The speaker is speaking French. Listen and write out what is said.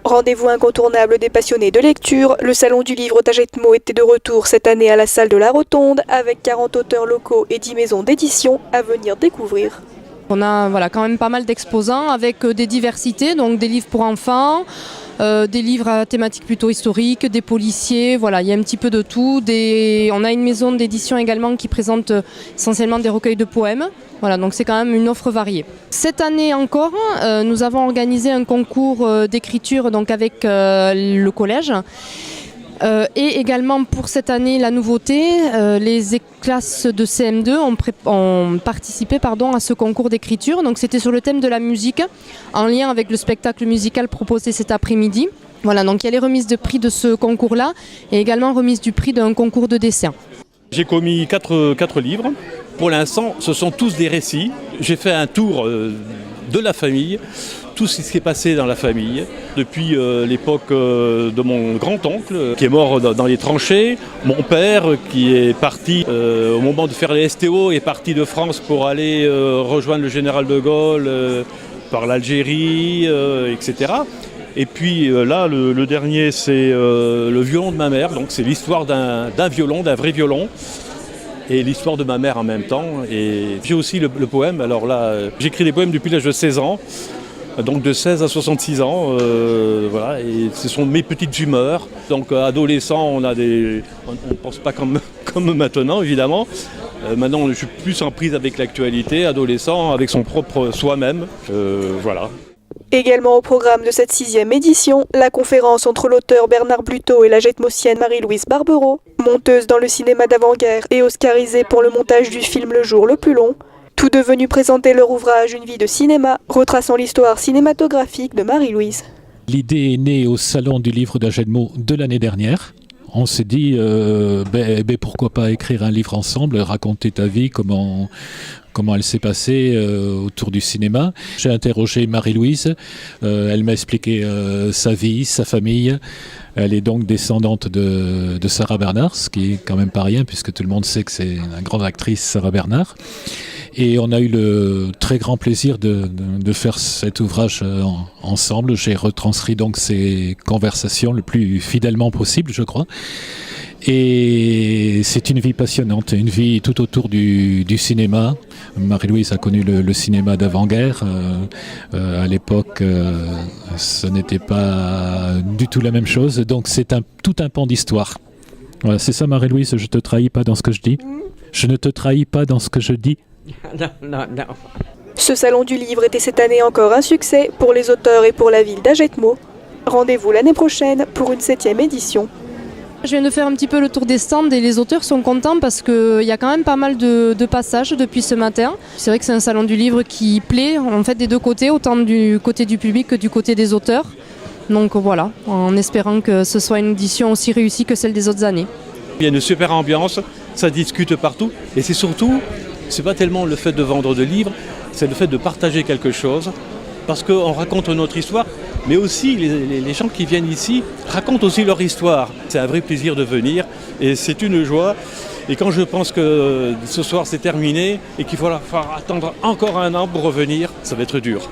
Rendez-vous incontournable des passionnés de lecture, le Salon du Livre d'Agetmo était de retour cette année à la salle de la Rotonde avec 40 auteurs locaux et 10 maisons d'édition à venir découvrir. On a quand même pas mal d'exposants avec des diversités, donc des livres pour enfants, des livres à thématique plutôt historique, des policiers, voilà, il y a un petit peu de tout. On a une maison d'édition également qui présente essentiellement des recueils de poèmes. Voilà, donc c'est quand même une offre variée. Cette année encore, nous avons organisé un concours d'écriture donc avec le collège. Et également pour cette année, la nouveauté, les classes de CM2 ont participé à ce concours d'écriture. Donc c'était sur le thème de la musique, en lien avec le spectacle musical proposé cet après-midi. Voilà, donc il y a les remises de prix de ce concours-là et également remise du prix d'un concours de dessin. J'ai commis 4 livres. Pour l'instant, ce sont tous des récits. J'ai fait un tour de la famille, tout ce qui s'est passé dans la famille, depuis l'époque de mon grand-oncle qui est mort dans les tranchées, mon père qui est parti au moment de faire les STO, est parti de France pour aller rejoindre le général de Gaulle par l'Algérie, etc. Et puis là, le dernier, c'est le violon de ma mère, donc c'est l'histoire d'un violon, d'un vrai violon. Et l'histoire de ma mère en même temps. Et j'ai aussi le poème. Alors là, j'écris des poèmes depuis l'âge de 16 ans, donc de 16 à 66 ans. Voilà, et ce sont mes petites humeurs. Donc adolescent, on ne pense pas comme maintenant, évidemment. Maintenant, je suis plus en prise avec l'actualité. Adolescent, avec son propre soi-même. Voilà. Également au programme de cette 6e édition, la conférence entre l'auteur Bernard Bluteau et la Getmosienne Marie-Louise Barbereau, monteuse dans le cinéma d'avant-guerre et oscarisée pour le montage du film Le Jour le plus long, tous deux venus présenter leur ouvrage Une vie de cinéma, retraçant l'histoire cinématographique de Marie-Louise. L'idée est née au Salon du Livre d'Agetmo de l'année dernière. On s'est dit, pourquoi pas écrire un livre ensemble, raconter ta vie, comment elle s'est passée autour du cinéma. J'ai interrogé Marie-Louise, elle m'a expliqué sa vie, sa famille. Elle est donc descendante de Sarah Bernard, ce qui est quand même pas rien, puisque tout le monde sait que c'est une grande actrice, Sarah Bernard. Et on a eu le très grand plaisir de faire cet ouvrage ensemble. J'ai retranscrit donc ces conversations le plus fidèlement possible, je crois. Et c'est une vie passionnante, une vie tout autour du cinéma. Marie-Louise a connu le cinéma d'avant-guerre. À l'époque, ce n'était pas du tout la même chose. Donc c'est tout un pan d'histoire. Voilà, c'est ça Marie-Louise, je ne te trahis pas dans ce que je dis. Je ne te trahis pas dans ce que je dis. Non. Ce salon du livre était cette année encore un succès pour les auteurs et pour la ville d'Agetmo. Rendez-vous l'année prochaine pour une 7e édition. Je viens de faire un petit peu le tour des stands et les auteurs sont contents parce qu'il y a quand même pas mal de passages depuis ce matin. C'est vrai que c'est un salon du livre qui plaît en fait des deux côtés, autant du côté du public que du côté des auteurs. Donc voilà, en espérant que ce soit une édition aussi réussie que celle des autres années. Il y a une super ambiance, ça discute partout et c'est surtout, c'est pas tellement le fait de vendre de livres, c'est le fait de partager quelque chose parce qu'on raconte notre histoire. Mais aussi, les gens qui viennent ici racontent aussi leur histoire. C'est un vrai plaisir de venir et c'est une joie. Et quand je pense que ce soir c'est terminé et qu'il va falloir attendre encore un an pour revenir, ça va être dur.